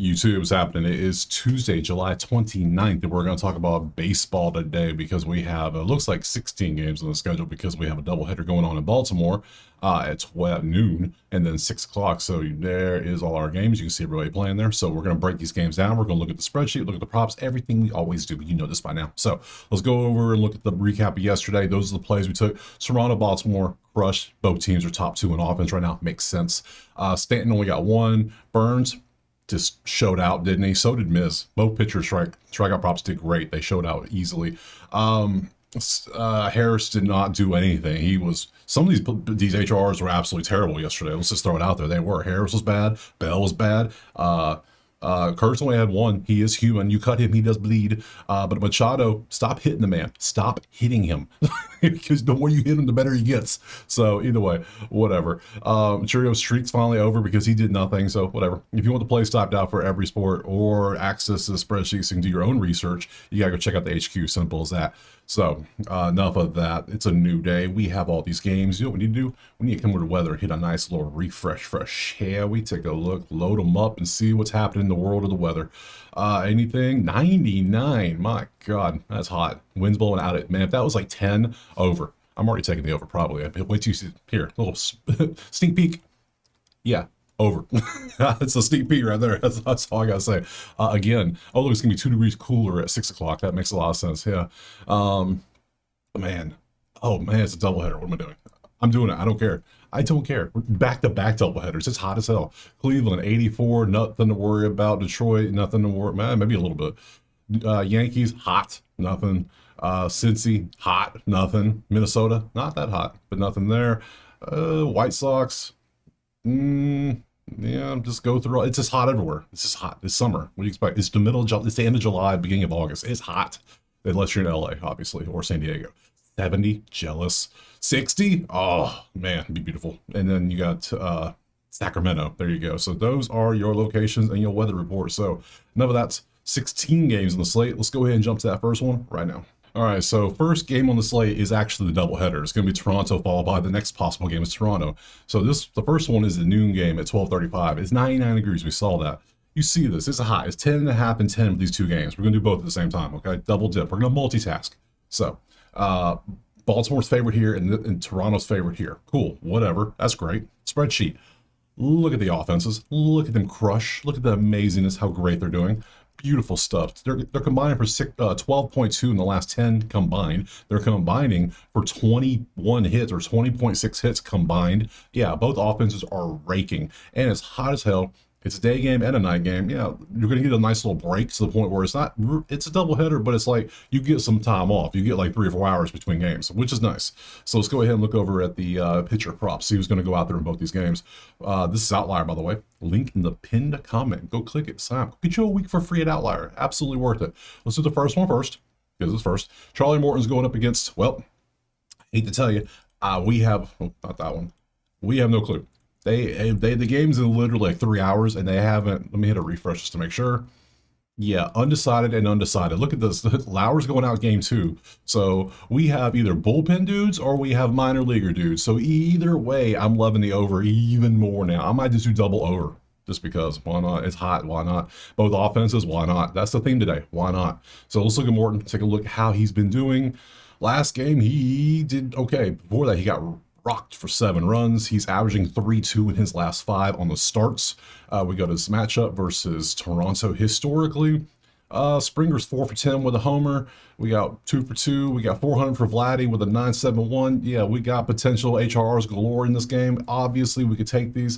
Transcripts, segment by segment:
YouTube is happening? It is Tuesday, July 29th, and we're going to talk about baseball today because we have, it looks like 16 games on the schedule because we have a doubleheader going on in Baltimore at 12 noon and then 6 o'clock. So there is all our games. You can see everybody playing there. So we're going to break these games down. We're going to look at the spreadsheet, look at the props, everything we always do. You know this by now. So let's go over and look at the recap of yesterday. Those are the plays we took. Toronto, Baltimore, crushed. Both teams are top two in offense right now. Makes sense. Stanton only got one. Burns just showed out, didn't he? So did Miz. Both pitchers strikeout props did great. They showed out easily. Harris did not do anything. He was, some of these HRs were absolutely terrible yesterday. Let's just throw it out there. They were. Harris was bad. Bell was bad. Kurtz only had one. He is human. You cut him, he does bleed. But Machado, stop hitting the man. Stop hitting him. Because the more you hit him, the better he gets. So either way, whatever. Churio's streak's finally over because he did nothing. So whatever. If you want the plays typed out for every sport or access to the spreadsheets so you can do your own research, you gotta go check out the HQ. Simple as that. So enough of that. It's a new day. We have all these games. You know what we need to do? We need to come over to weather, hit a nice little refresh fresh. Yeah, we take a look, load them up, and see what's happening in the world of the weather. Anything? 99. My God, that's hot. Wind's blowing out it. Man, if that was like 10, over. I'm already taking the over probably. Wait till you see here. A little sneak peek. Yeah. Over. It's a sneak peek right there. That's all I gotta say. Again, oh look, it's gonna be 2 degrees cooler at 6 o'clock. That makes a lot of sense. Yeah. Man. Oh man, it's a doubleheader. What am I doing? I'm doing it. I don't care. I don't care. Back-to-back doubleheaders. It's hot as hell. Cleveland 84, nothing to worry about. Detroit, nothing to worry. Man, maybe a little bit. Yankees, hot, nothing. Cincy, hot, nothing. Minnesota, not that hot, but nothing there. White Sox. Yeah, just go through. It's just hot everywhere. It's just hot. It's summer. What do you expect? It's the middle of July. It's the end of July, beginning of August. It's hot, unless you're in LA, obviously, or San Diego. 70, jealous. 60, oh man, it'd be beautiful. And then you got Sacramento. There you go. So those are your locations and your weather report. So enough of that. 16 games on the slate. Let's go ahead and jump to that first one right now. All right, so first game on the slate is actually the doubleheader. It's going to be Toronto followed by the next possible game is Toronto. So the first one is the noon game at 12:35. It's 99 degrees. We saw that. You see this. It's a high. It's 10 and a half and 10 with these two games. We're going to do both at the same time, okay? Double dip. We're going to multitask. So Baltimore's favorite here and Toronto's favorite here. Cool. Whatever. That's great. Spreadsheet. Look at the offenses. Look at them crush. Look at the amazingness, how great they're doing. Beautiful stuff. They're combining for 12.2 in the last 10 combined. They're combining for 21 hits or 20.6 hits combined. Yeah, both offenses are raking. And it's hot as hell. It's a day game and a night game. Yeah, you're going to get a nice little break to the point where it's a doubleheader, but it's like you get some time off. You get like 3 or 4 hours between games, which is nice. So let's go ahead and look over at the pitcher props. See who's going to go out there in both these games. This is Outlier, by the way. Link in the pinned comment. Go click it. Sign up. Get you a week for free at Outlier. Absolutely worth it. Let's do the first one first, because it's first. Charlie Morton's going up against, well, I hate to tell you, we have, not that one. We have no clue. The game's in literally like 3 hours and they haven't, let me hit a refresh just to make sure. Yeah, undecided and undecided. Look at this. Lauer's going out game 2. So we have either bullpen dudes or we have minor leaguer dudes. So either way, I'm loving the over even more now. I might just do double over just because. Why not? It's hot. Why not? Both offenses. Why not? That's the theme today. Why not? So let's look at Morton. Take a look at how he's been doing. Last game, he did okay. Before that, he got rocked for 7 runs. He's averaging 3.2 in his last 5 on the starts. We got his matchup versus Toronto historically. Springer's 4 for 10 with a homer. We got 2 for 2. We got 400 for Vladdy with a 9.71. Yeah, we got potential HRRs galore in this game. Obviously, we could take these.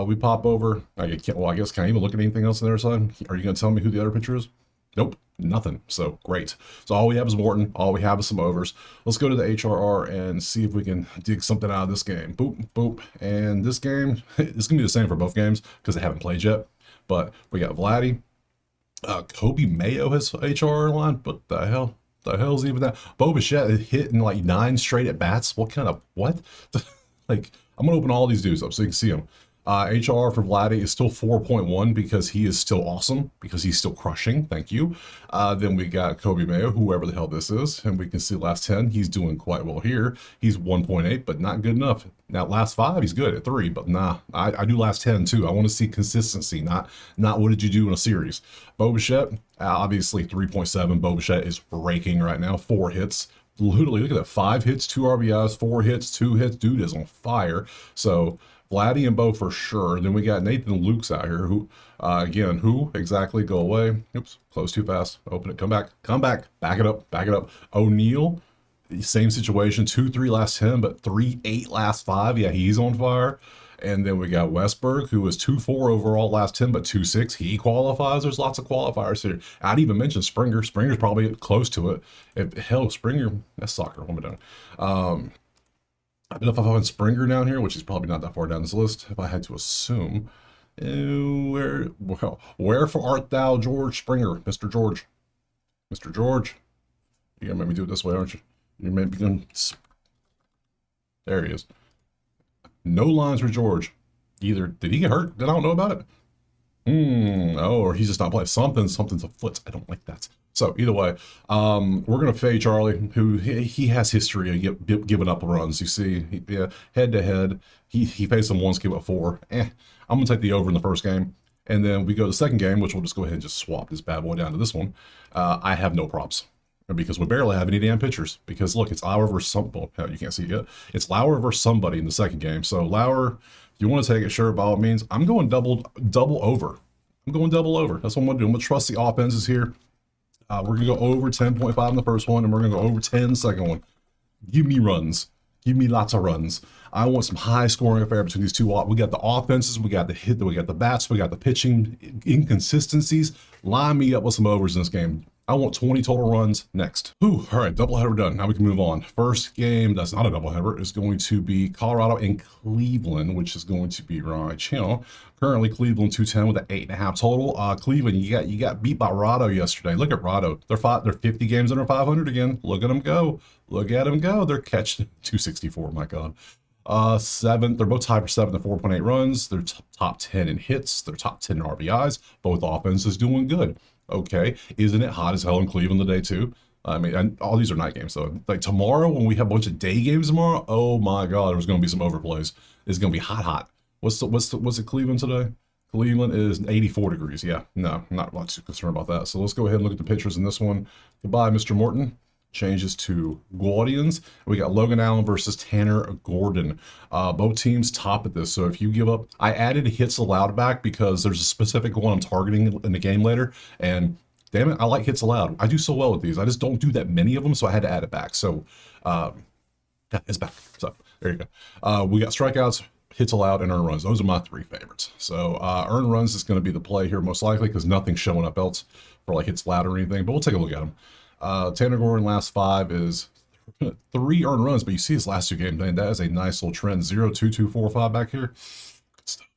We pop over. I guess can I even look at anything else on the other side? Are you going to tell me who the other pitcher is? Nope, nothing. So great. So all we have is Morton. All we have is some overs. Let's go to the HRR and see if we can dig something out of this game. Boop, boop. And this game, it's going to be the same for both games because they haven't played yet. But we got Vladdy. Kobe Mayo has HRR line. But the hell? The hell's even that? Bo Bichette is hitting like 9 straight at bats. What kind of, what? Like, I'm going to open all these dudes up so you can see them. HR for Vladdy is still 4.1 because he is still awesome, because he's still crushing. Thank you. Then we got Kobe Mayo, whoever the hell this is, and we can see last 10, he's doing quite well here. He's 1.8, but not good enough. Now, last 5, he's good at 3, but nah, I do last 10 too. I want to see consistency, not what did you do in a series. Bo Bichette, obviously 3.7. Bo Bichette is raking right now, 4 hits. Literally, look at that, 5 hits, 2 RBIs, 4 hits, 2 hits. Dude is on fire. So Vladdy and Bo for sure. Then we got Nathan Lukes out here, who, again, who exactly? Go away. Oops, close too fast. Open it, come back, back it up. O'Neill, same situation, 2-3 last 10, but 3-8 last 5. Yeah, he's on fire. And then we got Westberg, who was 2-4 overall last 10, but 2-6. He qualifies. There's lots of qualifiers here. I'd even mention Springer. Springer's probably close to it. Hell, Springer, that's soccer. What am I doing? I don't know if I find Springer down here, which is probably not that far down this list, if I had to assume. Wherefore art thou, George Springer? Mr. George. Mr. George. You're going to make me do it this way, aren't you? You're maybe going to... There he is. No lines for George. Either did he get hurt? Did I don't know about it? Oh, or he's just not playing. Something's afoot. I don't like that. So either way, we're gonna fade Charlie, who he has history of giving up runs. You see, head to head, he faced him once, gave up 4. I'm gonna take the over in the first game, and then we go to the second game, which we'll just go ahead and just swap this bad boy down to this one. I have no props, because we barely have any damn pitchers. Because look, it's Lauer versus well, you can't see it yet. It's Lauer versus somebody in the second game. So Lauer, if you want to take it, sure, by all means. I'm going double over. I'm going double over. That's what I'm going to do. I'm going to trust the offenses here. We're going to go over 10.5 in the first one, and we're going to go over 10 in the second one. Give me runs. Give me lots of runs. I want some high scoring affair between these two. We got the offenses, we got the hit, we got the bats, we got the pitching inconsistencies. Line me up with some overs in this game. I want 20 total runs next. All right, doubleheader done. Now we can move on. First game, that's not a doubleheader, is going to be Colorado and Cleveland, which is going to be right here. Currently, Cleveland 210 with an 8.5 total. Cleveland, you got beat by Rado yesterday. Look at Rado. They're 50 games under 500 again. Look at them go. Look at them go. They're catching 264. My God. 7. They're both tied for 7 to 4.8 runs. They're top 10 in hits. They're top 10 in RBIs. Both offenses doing good. Okay, isn't it hot as hell in Cleveland today too? I mean, and all these are night games, so like tomorrow when we have a bunch of day games tomorrow, oh my God, there's going to be some overplays. It's going to be hot. What's it Cleveland today? Cleveland is 84 degrees. Yeah, no, I'm not too concerned about that. So let's go ahead and look at the pitchers in this one. Goodbye, Mr. Morton. Changes to Guardians. We got Logan Allen versus Tanner Gordon. Both teams top at this. So if you give up, I added hits allowed back because there's a specific one I'm targeting in the game later. And damn it, I like hits allowed. I do so well with these. I just don't do that many of them, so I had to add it back. So it's back. So there you go. We got strikeouts, hits allowed, and earned runs. Those are my 3 favorites. So earned runs is going to be the play here most likely because nothing's showing up else for like hits allowed or anything. But we'll take a look at them. Tanner Gordon last 5 is 3 earned runs, but you see his last 2 games, man, that is a nice little trend. 0-2-2-4-5 back here. Good stuff.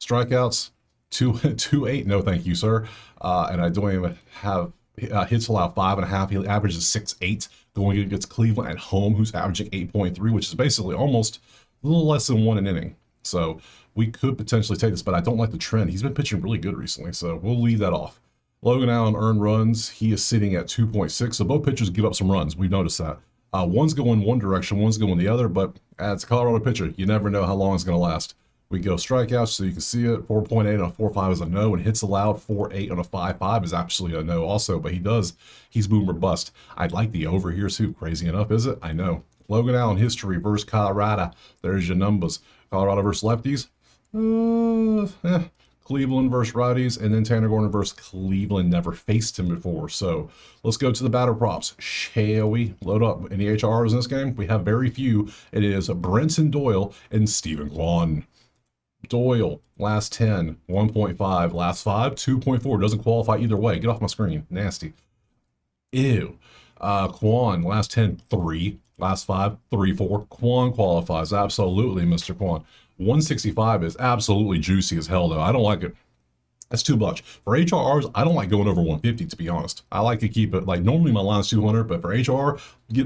Strikeouts 2-8. No, thank you, sir. And I don't even have hits allowed 5.5. He averages 6.8 going against Cleveland at home, who's averaging 8.3, which is basically almost a little less than 1 an inning. So we could potentially take this, but I don't like the trend. He's been pitching really good recently, so we'll leave that off. Logan Allen earned runs. He is sitting at 2.6. So both pitchers give up some runs. We've noticed that. One's going one direction, one's going the other. But as a Colorado pitcher, you never know how long it's going to last. We go strikeouts, so you can see it. 4.8 on a 4.5 is a no, and hits allowed 4.8 on a 5.5 is actually a no also. But he's boom or bust. I'd like the over here too. Crazy enough, is it? I know. Logan Allen history versus Colorado. There's your numbers. Colorado versus lefties. Cleveland versus righties, and then Tanner Gordon versus Cleveland. Never faced him before. So let's go to the batter props. Shall we load up any HRs in this game? We have very few. It is Brenton Doyle and Stephen Kwan. Doyle, last 10, 1.5. Last 5, 2.4. Doesn't qualify either way. Get off my screen. Nasty. Ew. Kwan, last 10, 3. Last 5, 3-4. Kwan qualifies. Absolutely, Mr. Kwan. 165 is absolutely juicy as hell, though. I don't like it. That's too much. For HRRs, I don't like going over 150, to be honest. I like to keep it, like, normally my line's 200, but for HR,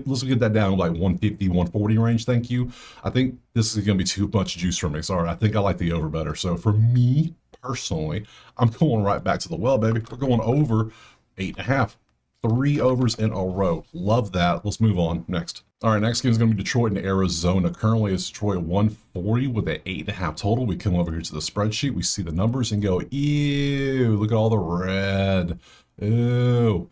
let's get that down to like 150, 140 range, thank you. I think this is going to be too much juice for me. Sorry, I think I like the over better. So for me, personally, I'm going right back to the well, baby. We're going over 8.5. 3 overs in a row. Love that. Let's move on. Next. All right, next game is going to be Detroit and Arizona. Currently, it's Detroit 140 with an 8.5 total. We come over here to the spreadsheet. We see the numbers and go, ew, look at all the red. Ew.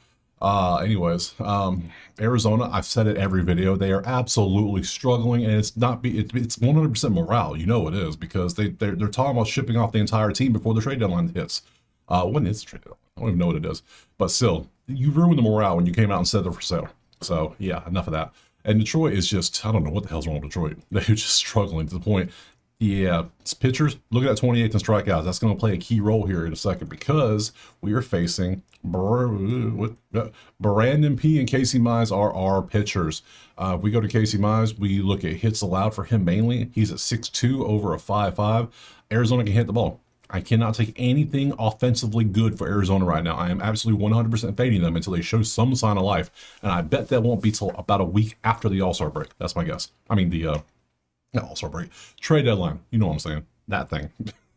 Arizona, I've said it every video, they are absolutely struggling, and it's 100% morale. You know it is, because they're talking about shipping off the entire team before the trade deadline hits. When is the trade deadline? I don't even know what it is. But still, you ruined the morale when you came out and said they're for sale. So yeah, enough of that. And Detroit is just, I don't know what the hell's wrong with Detroit. They're just struggling to the point. Yeah, it's pitchers. Look at that 28th in strikeouts. That's going to play a key role here in a second, because we are facing Brandon P and Casey Mize are our pitchers. If we go to Casey Mize, we look at hits allowed for him mainly. He's at 6.2 over a 5.5. Arizona can hit the ball. I cannot take anything offensively good for Arizona right now. I am absolutely 100% fading them until they show some sign of life. And I bet that won't be till about a week after the All-Star break. That's my guess. I mean, not All-Star break, trade deadline. You know what I'm saying? That thing.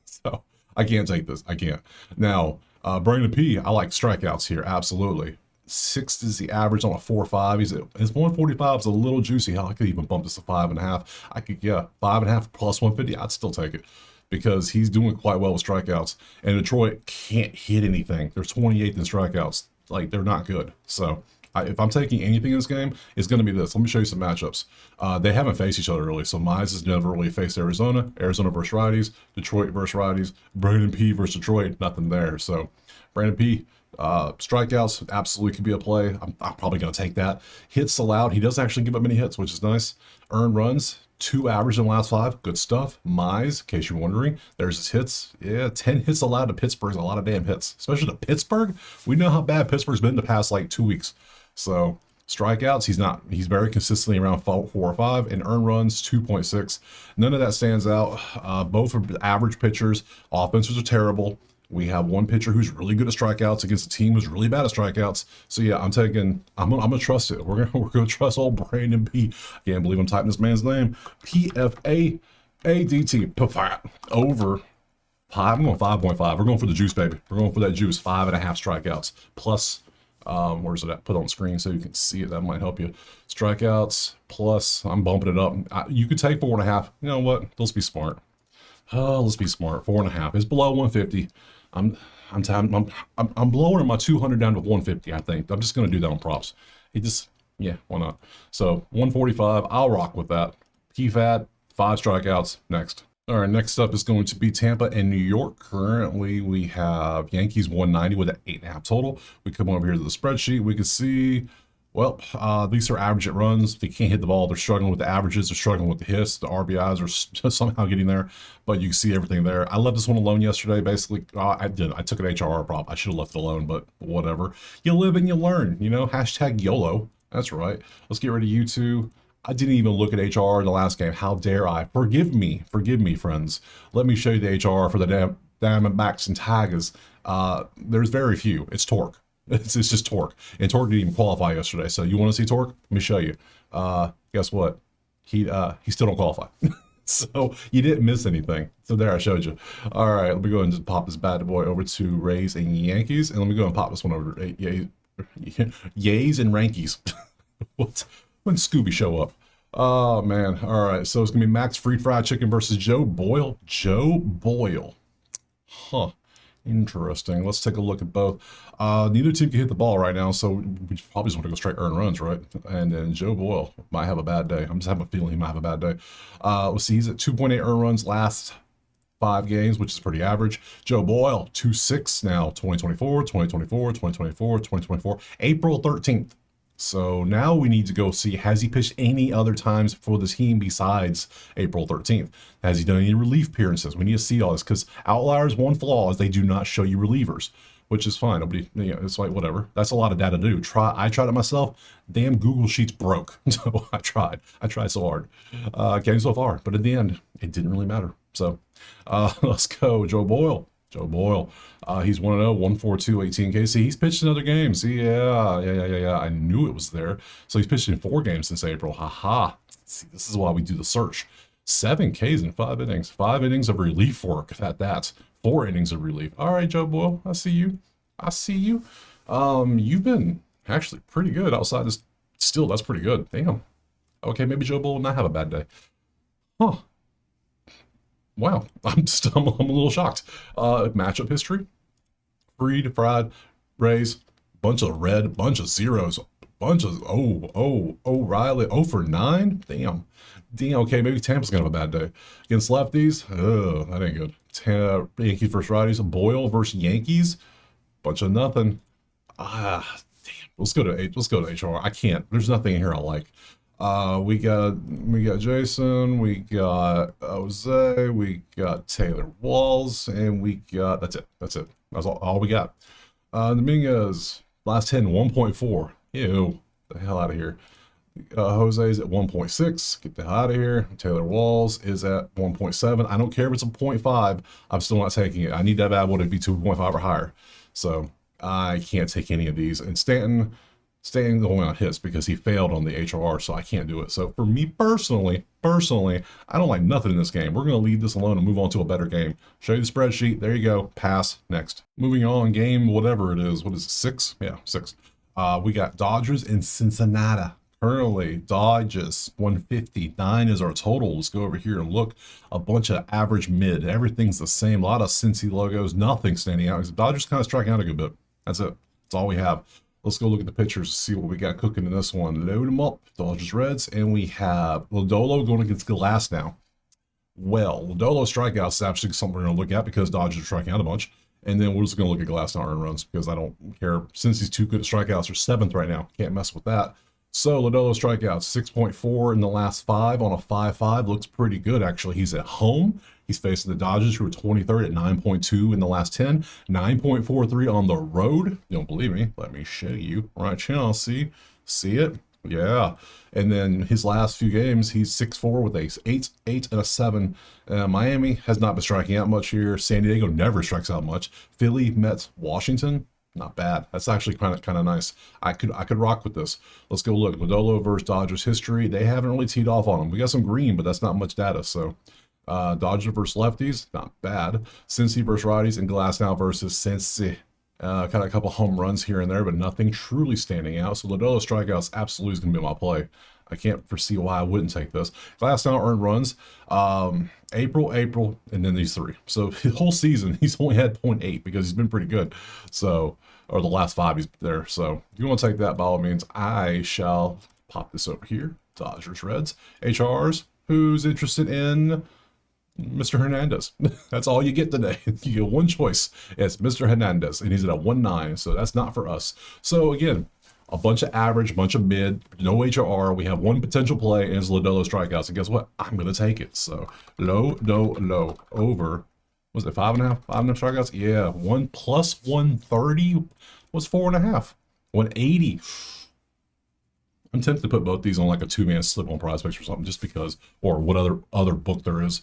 So I can't take this. I can't. Now, Brandon P, I like strikeouts here. Absolutely. 6 is the average on a 4.5. His 145 is a little juicy. Hell, I could even bump this to 5.5. I could, 5.5 plus 150. I'd still take it, because he's doing quite well with strikeouts. And Detroit can't hit anything. They're 28th in strikeouts. Like, they're not good. So if I'm taking anything in this game, it's going to be this. Let me show you some matchups. They haven't faced each other really. So Mize has never really faced Arizona. Arizona versus righties. Detroit versus righties. Brandon P versus Detroit. Nothing there. So Brandon P, strikeouts absolutely could be a play. I'm probably going to take that. Hits allowed. He doesn't actually give up many hits, which is nice. Earned runs, 2 average in the last 5. Good stuff. Mize, in case you're wondering, there's his hits. Yeah, 10 hits allowed to Pittsburgh is a lot of damn hits, especially to Pittsburgh. We know how bad Pittsburgh's been the past like 2 weeks. So strikeouts, he's very consistently around 4 or 5, and earned runs 2.6. None of that stands out. Both are average pitchers. Offenses are terrible. We have one pitcher who's really good at strikeouts against a team who's really bad at strikeouts. So yeah, I'm gonna trust it. We're gonna trust old Brandon P. I can't believe I'm typing this man's name. PFAADT. Over 5. I'm going 5.5. We're going for the juice, baby. We're going for that juice. 5.5 strikeouts plus. Where's it at? Put it on screen so you can see it. That might help you. Strikeouts plus. I'm bumping it up. You could take 4.5. You know what? Let's be smart. Let's be smart. 4.5. It's below 150. I'm blowing my 200 down to 150. I think I'm just gonna do that on props. Yeah, why not? So 145. I'll rock with that. PFAT 5 strikeouts. Next. All right, next up is going to be Tampa and New York. Currently, we have Yankees 190 with an 8.5 total. We come over here to the spreadsheet. We can see, well, these are average it runs. They can't hit the ball. They're struggling with the averages. They're struggling with the hits. The RBIs are somehow getting there, but you can see everything there. I left this one alone yesterday. Basically, I took an HRR prop. I should have left it alone, but whatever. You live and you learn, you know, hashtag YOLO. That's right. Let's get rid of you two. I didn't even look at HR in the last game. How dare I? Forgive me, friends. Let me show you the HR for the Diamondbacks and Tigers. There's very few. It's Torque. It's just Torque. And Torque didn't even qualify yesterday. So you want to see Torque? Let me show you. Guess what? He still don't qualify. So you didn't miss anything. So there, I showed you. All right, let me go ahead and just pop this bad boy over to Rays and Yankees. And let me go and pop this one over to Yays and Rankies. What? When Scooby show up. Oh man. All right, so it's gonna be Max Fried Chicken versus Joe Boyle. Joe Boyle. Huh. Interesting. Let's take a look at both. Neither team can hit the ball right now, so we probably just want to go straight earn runs, right? And then Joe Boyle might have a bad day. I'm just having a feeling he might have a bad day. Let's see, he's at 2.8 earn runs last 5 games, which is pretty average. Joe Boyle, 2.6 now, 2024, 2024, 2024, 2024, April 13th. So now we need to go see, has he pitched any other times for this team besides April 13th? Has he done any relief appearances? We need to see all this, because Outliers' one flaw is they do not show you relievers, which is fine. Nobody, it's like, whatever. That's a lot of data to do. I tried it myself. Damn Google Sheets broke. So I tried so hard. Came so far, but in the end, it didn't really matter. So let's go, Joe Boyle. Joe Boyle, he's 1-0, 142, 18 K. See, he's pitched in other games. Yeah. I knew it was there. So he's pitched in 4 games since April. Haha. See, this is why we do the search. 7 Ks in 5 innings. 5 innings of relief work at that. 4 innings of relief. All right, Joe Boyle, I see you. You've been Actually, pretty good outside this. Still, that's pretty good. Damn. Okay, maybe Joe Bull will not have a bad day. Huh. Wow. I'm a little shocked. Matchup history. Freed, Fried, Rays, bunch of red, bunch of zeros, bunch of O'Reilly, 0 for 9. Damn. Okay, maybe Tampa's gonna have a bad day against lefties. That ain't good. Yankees versus righties. Boyle versus Yankees. Bunch of nothing. Damn. Let's go to HR. I can't. There's nothing here I like. We got Jason, we got Jose, we got Taylor Walls, and we got that's it. That's all we got. Dominguez, last 10, 1.4. Ew, the hell out of here. Jose's at 1.6. Get the hell out of here. Taylor Walls is at 1.7. I don't care if it's a 0.5. I'm still not taking it. I need that bad one to be 2.5 or higher. So I can't take any of these. And Stanton going on hits because he failed on the HRR, so I can't do it. So for me personally, I don't like nothing in this game. We're going to leave this alone and move on to a better game. Show you the spreadsheet. There you go. Pass. Next. Moving on, game whatever it is. What is it? 6? Yeah, 6. We got Dodgers in Cincinnati. Currently, Dodgers 159 is our total. Let's go over here and look. A bunch of average mid. Everything's the same. A lot of Cincy logos. Nothing standing out. Dodgers kind of striking out a good bit. That's it. That's all we have. Let's go look at the pictures, see what we got cooking in this one. Load them up. Dodgers Reds. And we have Lodolo going against Glass now. Well, Lodolo strikeouts is actually something we're going to look at because Dodgers are striking out a bunch. And then we're just going to look at Glass now earned runs because I don't care. Since he's too good at strikeouts, they're 7th right now. Can't mess with that. So Lodolo strikeouts 6.4 in the last 5 on a 5-5. Looks pretty good, actually. He's at home. He's facing the Dodgers, who are 23rd at 9.2 in the last 10. 9.43 on the road. You don't believe me? Let me show you. Right here, see it? Yeah. And then his last few games, he's 6-4 with a 8 and a 7. Miami has not been striking out much here. San Diego never strikes out much. Philly, Mets, Washington. Not bad. That's actually kind of nice. I could rock with this. Let's go look. Lodolo versus Dodgers history. They haven't really teed off on him. We got some green, but that's not much data. So Dodgers versus lefties, not bad. Cincy versus righties, and Glasnow versus Cincy. Kind of a couple home runs here and there, but nothing truly standing out. So Lodolo strikeouts absolutely is going to be my play. I can't foresee why I wouldn't take this. Glasnow earned runs. April, and then these 3. So his whole season, he's only had 0.8 because he's been pretty good. So, or the last 5 he's there. So if you want to take that, by all means, I shall pop this over here. Dodgers, Reds, HRs. Who's interested in Mr. Hernandez? That's all you get today. You get one choice. It's Mr. Hernandez, and he's at a 1.9. So that's not for us. So again, a bunch of average, bunch of mid, no HRR. We have one potential play, and it's Lodolo strikeouts. And guess what? I'm going to take it. So low, over. Was it 5.5? 5.5 strikeouts? Yeah. 1 plus 130 was 4.5. 180. I'm tempted to put both these on like a 2-man slip on prospects or something just because, or what other book there is.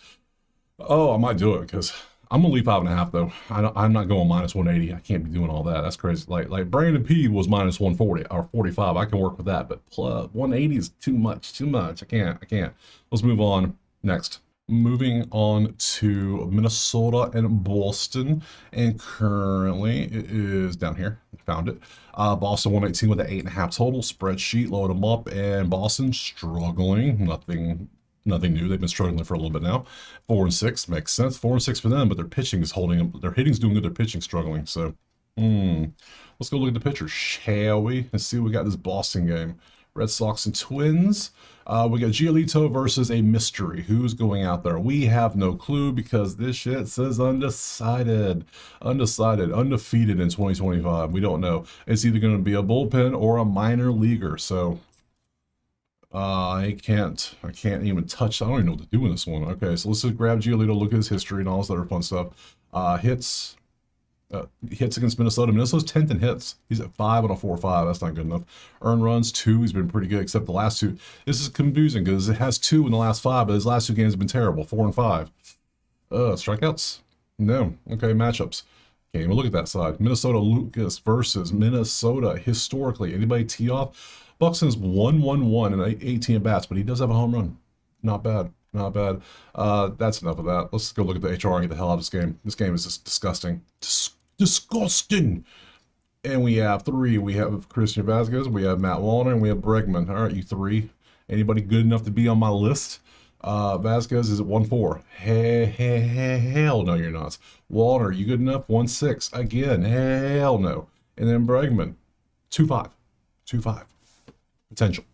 Oh, I might do it because I'm gonna leave 5.5 though. I'm not going minus 180. I can't be doing all that. That's crazy. Like Brandon P was minus 140 or 45. I can work with that, but plus 180 is too much. I can't. Let's move on. Next. Moving on to Minnesota and Boston, and currently it is down here. Found it. Boston 118 with an 8.5 total. Spreadsheet, load them up, and Boston struggling. Nothing new. They've been struggling for a little bit now. 4-6 makes sense. 4-6 for them, but their pitching is holding them. Their hitting's doing good. Their pitching struggling. So, let's go look at the pitchers, shall we? Let's see what we got this Boston game. Red Sox and Twins. We got Giolito versus a mystery. Who's going out there? We have no clue because this shit says undecided, undefeated in 2025. We don't know. It's either going to be a bullpen or a minor leaguer. So I can't even touch. I don't even know what to do in this one. Okay, so let's just grab Giolito, look at his history and all this other fun stuff. Hits against Minnesota. Minnesota's 10th in hits. He's at 5 on a 4-5. That's not good enough. Earned runs 2. He's been pretty good, except the last 2. This is confusing because it has 2 in the last 5, but his last 2 games have been terrible. 4 and 5. Strikeouts? No. Okay, matchups. Can't even look at that side. Minnesota Lucas versus Minnesota. Historically, anybody tee off? Buxton's 1-1-1 and 18 at bats, but he does have a home run. Not bad. That's enough of that. Let's go look at the HR and get the hell out of this game. This game is just disgusting. Disgusting. And we have three. We have Christian Vasquez, we have Matt Wallner, and we have Bregman. All right, you three. Anybody good enough to be on my list? Vasquez is at 1-4. Hell no, you're not. Wallner, you good enough? 1-6. Again, hell no. And then Bregman, 2-5. 2-5. Potential.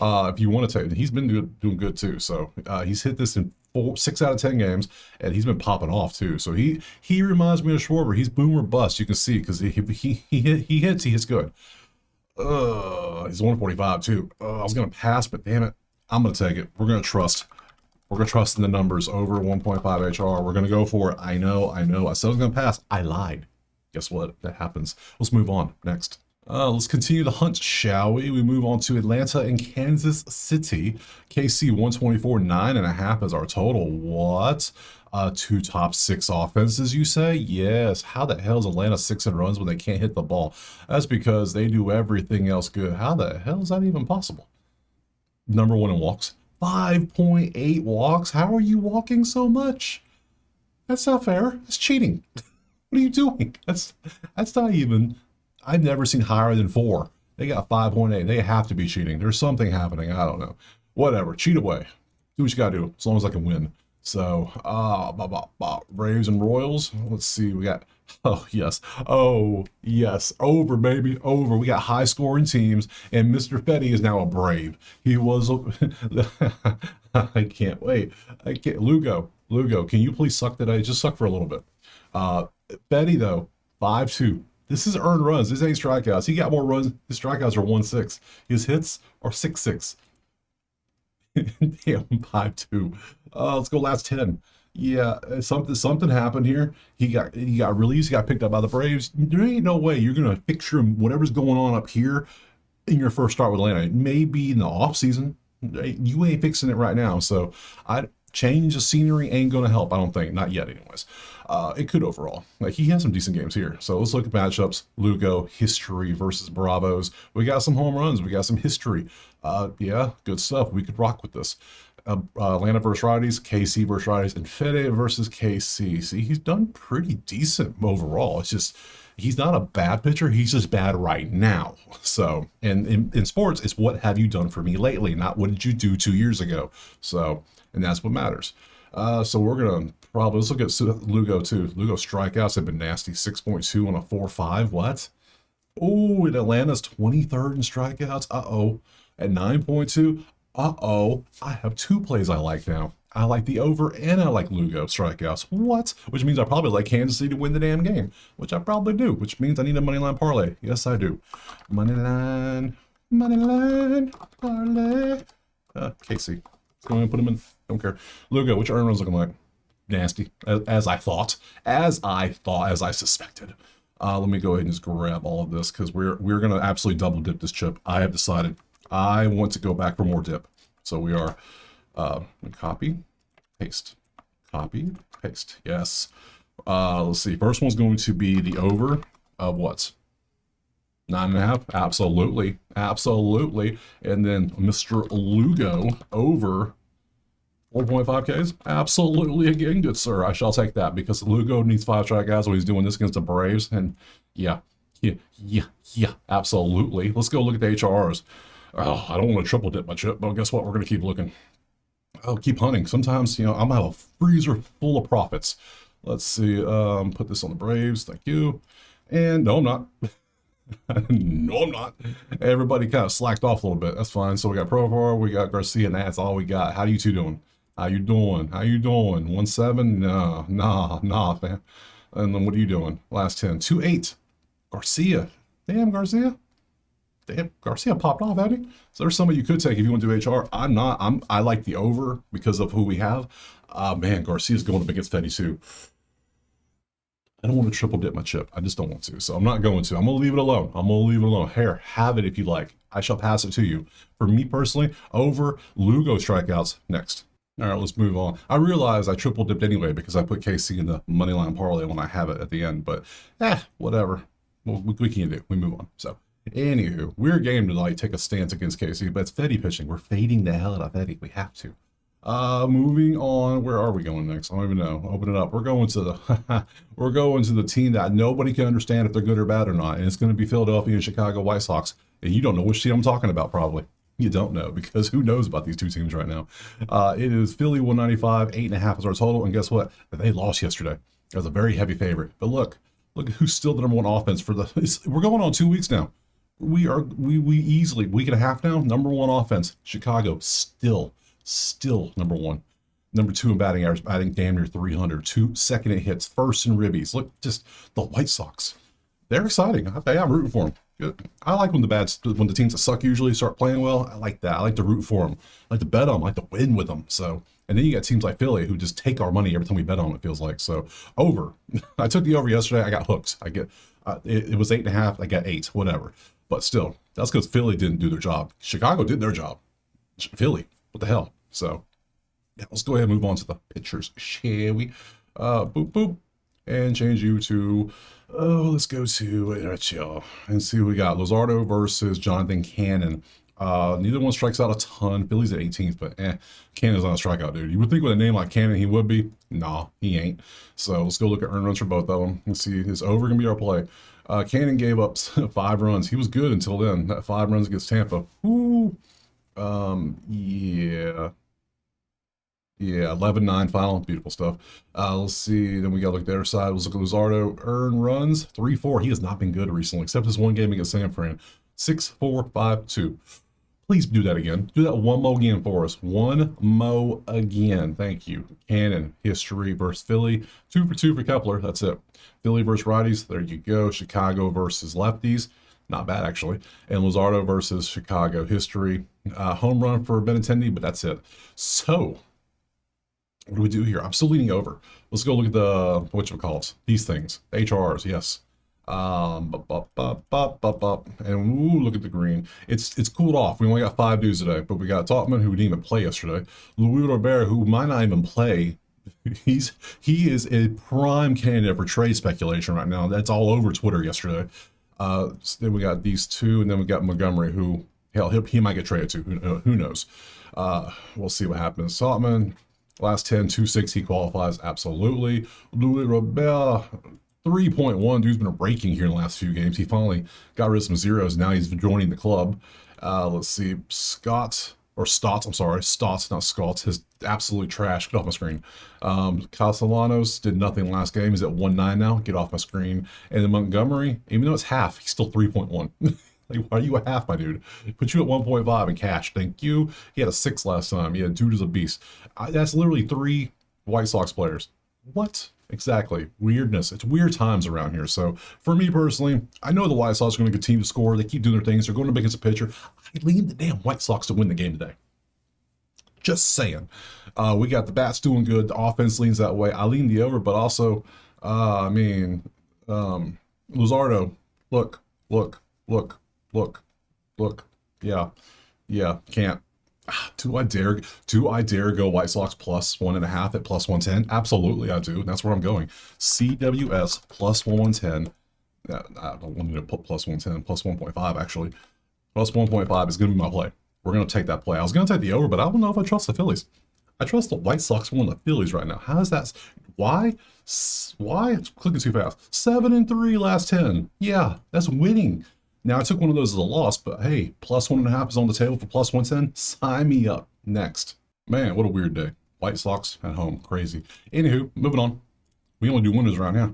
If you want to take, he's been doing good too. So he's hit this in 6 out of 10 games, and he's been popping off too. So he reminds me of Schwarber. He's boom or bust. You can see because he hits, he hits good. He's 145 too. I was gonna pass, but damn it, I'm gonna take it. We're gonna trust. We're gonna trust in the numbers over 1.5 HR. We're gonna go for it. I know. I said I was gonna pass. I lied. Guess what? That happens. Let's move on. Next. Let's continue the hunt, shall we? We move on to Atlanta and Kansas City. KC 124, 9.5 is our total. What? Two top 6 offenses, you say? Yes. How the hell is Atlanta 6 in runs when they can't hit the ball? That's because they do everything else good. How the hell is that even possible? Number 1 in walks. 5.8 walks? How are you walking so much? That's not fair. That's cheating. What are you doing? That's not even... I've never seen higher than 4. They got 5.8. They have to be cheating. There's something happening. I don't know. Whatever. Cheat away. Do what you gotta do, as long as I can win. So, Braves and Royals. Let's see. We got, oh yes, over, baby, over. We got high scoring teams, and Mr. Fetty is now a Brave. He was, I can't wait. I can't. Lugo, can you please suck today? Just suck for a little bit. Fetty though, 5-2. This is earned runs. This ain't strikeouts. He got more runs. His strikeouts are 1-6. His hits are 6-6. Damn, 5-2. Let's go last 10. Yeah, something happened here. He got released. He got picked up by the Braves. There ain't no way you're gonna fix whatever's going on up here in your first start with Atlanta. Maybe in the off season. You ain't fixing it right now. So change the scenery ain't gonna help. I don't think. Not yet, anyways. It could overall. Like, he has some decent games here. So let's look at matchups. Lugo, history versus Bravos. We got some home runs. We got some history. Yeah, good stuff. We could rock with this. Atlanta versus righties, KC versus righties, and Fede versus KC. See, he's done pretty decent overall. It's just, he's not a bad pitcher. He's just bad right now. So, and in sports, it's what have you done for me lately, not what did you do 2 years ago. So, and that's what matters. So we're going to probably, let's look at Lugo too. Lugo strikeouts have been nasty. 6.2 on a 4.5. What? Oh, and Atlanta's 23rd in strikeouts. Uh-oh. At 9.2. Uh-oh. I have 2 plays I like now. I like the over and I like Lugo strikeouts. What? Which means I probably like Kansas City to win the damn game, which I probably do, which means I need a money line parlay. Yes, I do. Money line parlay. Casey. Go ahead and put him in. Don't care. Lugo, which earn runs looking like? Nasty, as I thought, as I suspected. Let me go ahead and just grab all of this because we're gonna absolutely double dip this chip. I have decided I want to go back for more dip. So we are copy, paste, copy, paste. Yes. Let's see. First one's going to be the over of what? 9.5. Absolutely. And then Mr. Lugo over 4.5 Ks. Absolutely, again, good sir. I shall take that because Lugo needs 5 strikeouts when he's doing this against the Braves. And yeah, absolutely. Let's go look at the HRs. Oh, I don't want to triple dip my chip, but guess what? We're going to keep looking. Oh, keep hunting. Sometimes, I'm going to have a freezer full of profits. Let's see. Put this on the Braves. Thank you. And no, I'm not. No, I'm not. Everybody kind of slacked off a little bit. That's fine. So we got Provar, we got Garcia, and that's all we got. How you two doing? How you doing? 1-7? Nah, fam. And then what are you doing? Last 10. 2-8. Garcia. Damn, Garcia. Garcia popped off, hadn't he? So there's somebody you could take if you want to do HR. I'm not. I like the over because of who we have. Man, Garcia's going up against Fetty too. I don't want to triple dip my chip. I just don't want to. So I'm not going to. I'm going to leave it alone. Here, have it if you like. I shall pass it to you. For me personally, over Lugo strikeouts next. All right, let's move on. I realize I triple dipped anyway because I put KC in the money line parlay when I have it at the end. But, whatever. Well, we can't do. We move on. So, anywho, we're game to like take a stance against KC, but it's Fetty pitching. We're fading the hell out of Fetty. We have to. Moving on. Where are we going next? I don't even know. Open it up. We're going to the we're going to the team that nobody can understand if they're good or bad or not, and it's going to be Philadelphia and Chicago White Sox. And you don't know which team I'm talking about, probably. You don't know because who knows about these two teams right now? It is Philly 195, 8.5 is our total, and guess what? They lost yesterday. It was a very heavy favorite. But look at who's still the number one offense for the. We're going on 2 weeks now. We easily week and a half now. Number one offense, Chicago still number one. Number two in batting average, batting damn near 300. Second in hits, first in ribbies. Look, just the White Sox. They're exciting. I'm rooting for them. I like when the teams that suck usually start playing well. I like that. I like to root for them. I like to bet on them. I like to win with them. So, and then you got teams like Philly who just take our money every time we bet on them, it feels like. So, over. I took the over yesterday. I got hooked. It was 8.5. I got 8, whatever. But still, that's because Philly didn't do their job. Chicago did their job. Philly, what the hell? So, yeah, let's go ahead and move on to the pitchers, shall we? Boop, boop. And change you to, let's go to chill and see what we got. Luzardo versus Jonathan Cannon. Neither one strikes out a ton. Philly's at 18th, but Cannon's not a strikeout, dude. You would think with a name like Cannon he would be. Nah, he ain't. So let's go look at earned runs for both of them. Let's see, is over going to be our play. Cannon gave up 5 runs. He was good until then. That 5 runs against Tampa. Ooh. Yeah. Yeah, 11-9 final. Beautiful stuff. Let's see. Then we got to look at the other side. Let's look at Luzardo. Earned runs, 3-4. He has not been good recently, except this one game against San Fran. 6-4-5-2. Please do that again. Do that one more again for us. One more again. Thank you. Cannon, history versus Philly. 2 for 2 for Kepler. That's it. Philly versus righties. There you go. Chicago versus lefties. Not bad, actually. And Luzardo versus Chicago. History. Home run for Benintendi, but that's it. So, what do we do here? I'm still leaning over. Let's go look at the, whatchamacallits. These things. HRs, yes. And ooh, look at the green. It's cooled off. We only got 5 dudes today, but we got Topman, who didn't even play yesterday. Luis Robert, who might not even play. He is a prime candidate for trade speculation right now. That's all over Twitter yesterday. So then we got these two, and then we got Montgomery, who, hell, he might get traded to. Who knows? We'll see what happens. Topman, last 10, 2.6, he qualifies, absolutely. Luis Robert, 3.1. Dude's been raking here in the last few games. He finally got rid of some zeros. Now he's joining the club. Let's see. Stotts, not Scott. His absolute trash. Get off my screen. Castellanos did nothing last game. He's at 1.9 now. Get off my screen. And then Montgomery, even though it's half, he's still 3.1. Like, why are you a half, my dude? Put you at 1.5 in cash. Thank you. He had a 6 last time. Yeah, dude is a beast. That's literally 3 White Sox players. What? Exactly. Weirdness. It's weird times around here. So for me personally, I know the White Sox are going to continue to score. They keep doing their things. They're going to make us a pitcher. I lean the damn White Sox to win the game today. Just saying. We got the bats doing good. The offense leans that way. I lean the over, but also, Luzardo, look. Yeah, can't. Do I dare go White Sox plus 1.5 at plus 110? Absolutely, I do. That's where I'm going. CWS plus 110. I don't want to put plus 110, plus 1.5 actually. Plus 1.5 is going to be my play. We're going to take that play. I was going to take the over, but I don't know if I trust the Phillies. I trust the White Sox more than the Phillies right now. How is that? Why? It's clicking too fast. 7-3 last 10. Yeah, that's winning. Now, I took one of those as a loss, but hey, plus 1.5 is on the table for plus 110. Sign me up. Next. Man, what a weird day. White Sox at home. Crazy. Anywho, moving on. We only do winners around here.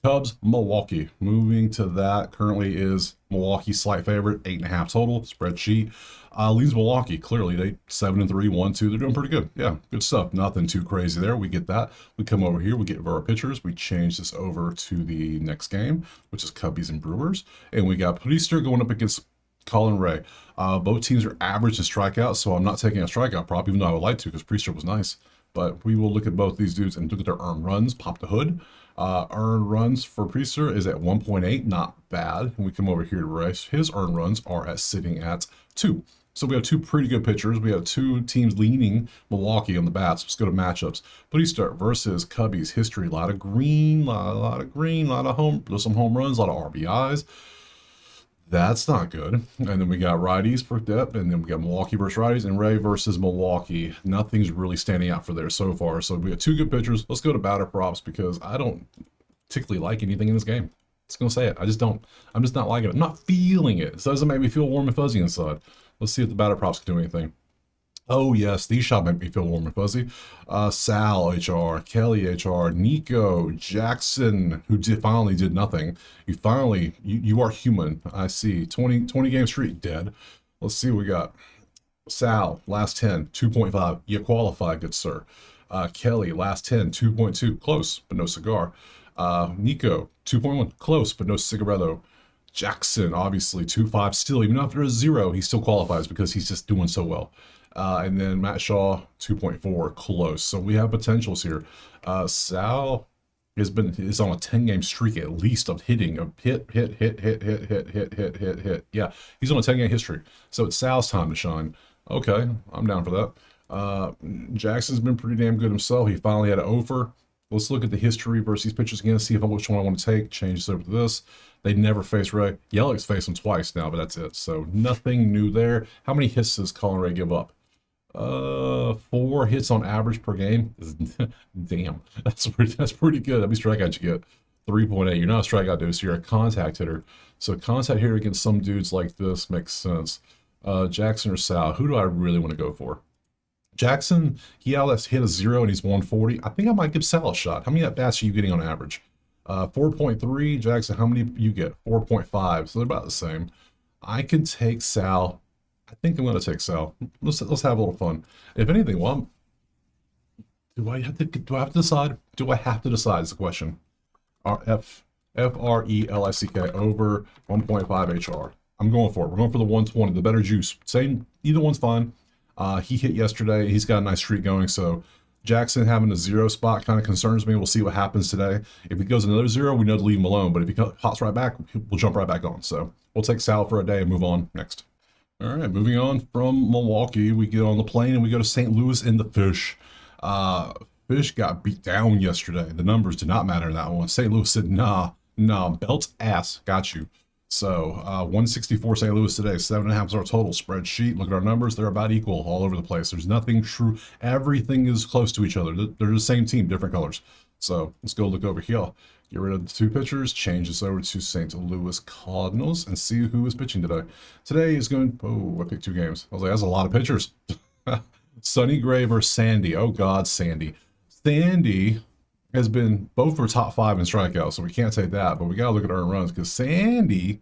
Cubs, Milwaukee. Moving to that currently is Milwaukee slight favorite, 8.5 total. Spreadsheet leads Milwaukee. Clearly, they 7-3, 1-2. They're doing pretty good. Yeah, good stuff. Nothing too crazy there. We get that. We come over here. We get our pitchers. We change this over to the next game, which is Cubbies and Brewers. And we got Priester going up against Colin Ray. Both teams are average in strikeouts, so I'm not taking a strikeout prop, even though I would like to because Priester was nice. But we will look at both these dudes and look at their earned runs, pop the hood. Earned runs for Priester is at 1.8, not bad. And we come over here to Rice. His earned runs are sitting at 2. So we have 2 pretty good pitchers. We have 2 teams leaning Milwaukee on the bats. Let's go to matchups. Priester versus Cubbies. History, a lot of green, a lot of home. There's some home runs, a lot of RBIs. That's not good. And then we got righties for depth, and then we got Milwaukee versus righties, and Ray versus Milwaukee. Nothing's really standing out for there so far. So we got two good pitchers. Let's go to batter props because I don't particularly like anything in this game. Just gonna say it. I just don't. I'm just not liking it. I'm not feeling it. It doesn't make me feel warm and fuzzy inside. Let's see if the batter props can do anything. Oh yes, these shots make me feel warm and fuzzy. Sal HR, Kelly HR, Nico, Jackson, who finally did nothing. You are human. I see. 20 game streak dead. Let's see what we got. Sal, last 10, 2.5. You qualify, good sir. Kelly, last 10, 2.2. Close, but no cigar. Nico, 2.1. Close, but no cigaretto. Jackson, obviously, 2.5 still. Even after a 0, he still qualifies because he's just doing so well. And then Matt Shaw, 2.4, close. So we have potentials here. Sal is on a 10-game streak at least of hitting, of hit. Yeah, he's on a 10-game history. So it's Sal's time to shine. Okay, I'm down for that. Jackson's been pretty damn good himself. He finally had an over. Let's look at the history versus these pitchers again, see which one I want to take. Change this over to this. They never face Ray. Yelik's faced him twice now, but that's it. So nothing new there. How many hits does Colin Ray give up? 4 hits on average per game. Damn, that's pretty good. How many strikeouts you get? 3.8. You're not a strikeout dude, so you're a contact hitter. So contact hitter against some dudes like this makes sense. Jackson or Sal, who do I really want to go for? Jackson, he hit a 0 and he's 140. I think I might give Sal a shot. How many at-bats are you getting on average? 4.3. Jackson, how many you get? 4.5. So they're about the same. I can take Sal. I think I'm going to take Sal. Let's have a little fun. If anything, well, do I have to decide? Do I have to decide is the question. FRELICK over 1.5 HR. I'm going for it. We're going for the 120, the better juice. Same, either one's fine. He hit yesterday. He's got a nice streak going. So Jackson having a 0 spot kind of concerns me. We'll see what happens today. If he goes another 0, we know to leave him alone. But if he pops right back, we'll jump right back on. So we'll take Sal for a day and move on next. All right, moving on from Milwaukee, we get on the plane and we go to St. Louis in the Fish. Fish got beat down yesterday. The numbers did not matter in that one. St. Louis said, nah, belt ass, got you. So 164 St. Louis today, 7.5 is our total spreadsheet. Look at our numbers; they're about equal all over the place. There's nothing true. Everything is close to each other. They're the same team, different colors. So let's go look over here. Get rid of the 2 pitchers, change this over to St. Louis Cardinals, and see who is pitching today. Today is going. Oh, I picked 2 games. I was like, that's a lot of pitchers. Sonny Gray versus Sandy. Oh God, Sandy. Sandy has been both for top 5 in strikeouts, so we can't take that. But we gotta look at earned runs because Sandy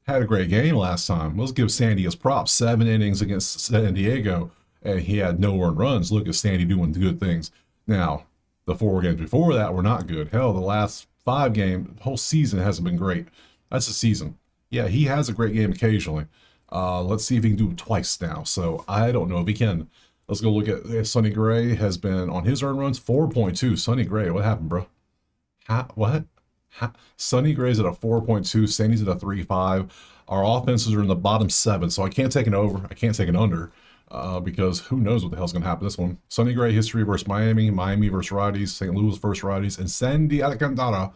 had a great game last time. Let's give Sandy his props. 7 innings against San Diego, and he had no earned runs. Look at Sandy doing good things. Now, the 4 games before that were not good. Hell, the last 5 games, the whole season hasn't been great. That's a season. Yeah, he has a great game occasionally. Let's see if he can do it twice now. So I don't know if he can. Let's go look at Sonny Gray has been on his earned runs 4.2. Sonny Gray, what happened, bro? What? Sonny Gray's at a 4.2. Sandy's at a 3.5. Our offenses are in the bottom 7, so I can't take an over. I can't take an under because who knows what the hell's going to happen this one. Sonny Gray history versus Miami, Miami versus righties, St. Louis versus righties, and Sandy Alcantara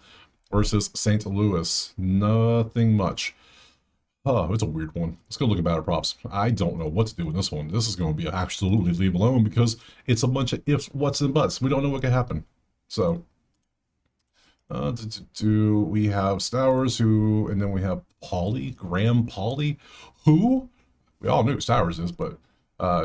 versus St. Louis. Nothing much. Oh, it's a weird one. Let's go look at batter props. I don't know what to do with this one. This is going to be absolutely leave alone because it's a bunch of ifs, whats, and buts. We don't know what could happen. So, we have Stowers, and then we have Graham Pauly, who we all knew who Stowers is, but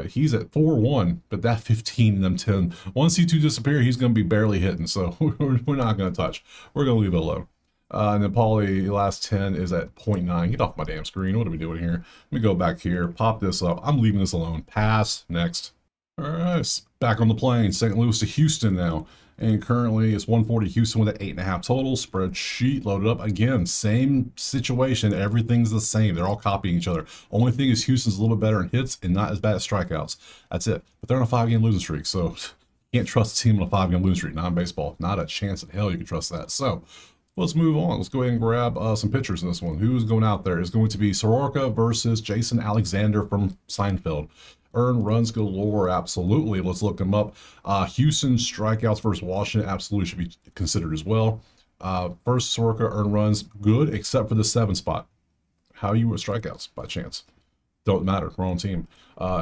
he's at 4-1, but that 15 and them 10. Once he 2 disappear, he's going to be barely hitting, so we're not going to touch. We're going to leave it alone. And then Pauly, last 10 is at 0.9. Get off my damn screen. What are we doing here? Let me go back here, pop this up. I'm leaving this alone. Pass. Next. All right, back on the plane. St. Louis to Houston now. And currently it's 140 Houston with an 8.5 total. Spreadsheet loaded up. Again, same situation. Everything's the same. They're all copying each other. Only thing is Houston's a little bit better in hits and not as bad as strikeouts. That's it. But they're on a 5-game losing streak, so can't trust a team on a 5-game losing streak. Not in baseball. Not a chance in hell you can trust that. So let's move on. Let's go ahead and grab some pitchers in this one. Who's going out there? Is going to be Soroka versus Jason Alexander from Seinfeld. Earned runs galore, absolutely. Let's look them up. Houston strikeouts versus Washington, absolutely should be considered as well. First, Soroka earned runs, good, except for the 7 spot. How are you with strikeouts by chance? Don't matter. Wrong team.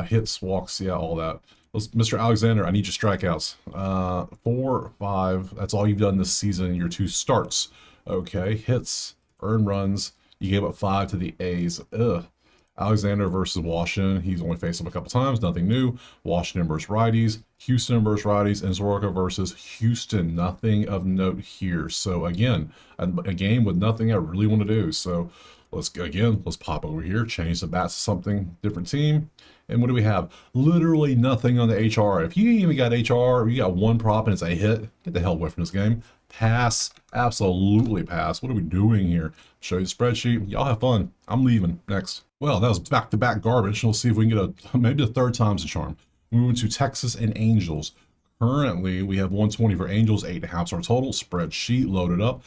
Hits, walks, yeah, all that. Mr. Alexander, I need your strikeouts. 4, 5. That's all you've done this season. Your 2 starts. Okay. Hits, earned runs. You gave up 5 to the A's. Ugh. Alexander versus Washington. He's only faced them a couple times. Nothing new. Washington versus righties. Houston versus righties. And Soroka versus Houston. Nothing of note here. So again, a game with nothing I really want to do. So let's pop over here, change the bats to something different team. And what do we have? Literally nothing on the HR. If you even got HR, you got 1 prop and it's a hit, get the hell away from this game. Pass, absolutely pass. What are we doing here? Show you the spreadsheet. Y'all have fun. I'm leaving. Next. Well, that was back-to-back garbage. We'll see if we can get maybe the 3rd time's a charm. Moving to Texas and Angels. Currently, we have 120 for Angels, 8.5 our total. Spreadsheet loaded up.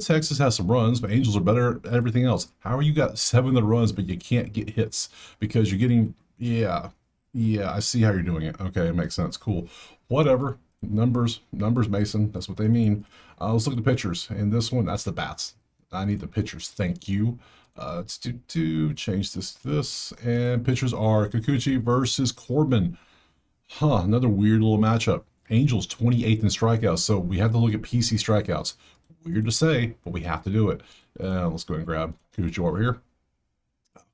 Texas has some runs, but Angels are better at everything else. How are you got 7 of the runs, but you can't get hits? Because you're getting, yeah, I see how you're doing it. Okay, it makes sense. Cool. Whatever. Numbers, Mason. That's what they mean. Let's look at the pitchers. And this one, that's the bats. I need the pitchers. Thank you. Let's change this to this. And pitchers are Kikuchi versus Corbin. Another weird little matchup. Angels 28th in strikeouts, so we have to look at PC strikeouts. Weird to say, but we have to do it. Let's go ahead and grab Kikuchi over here.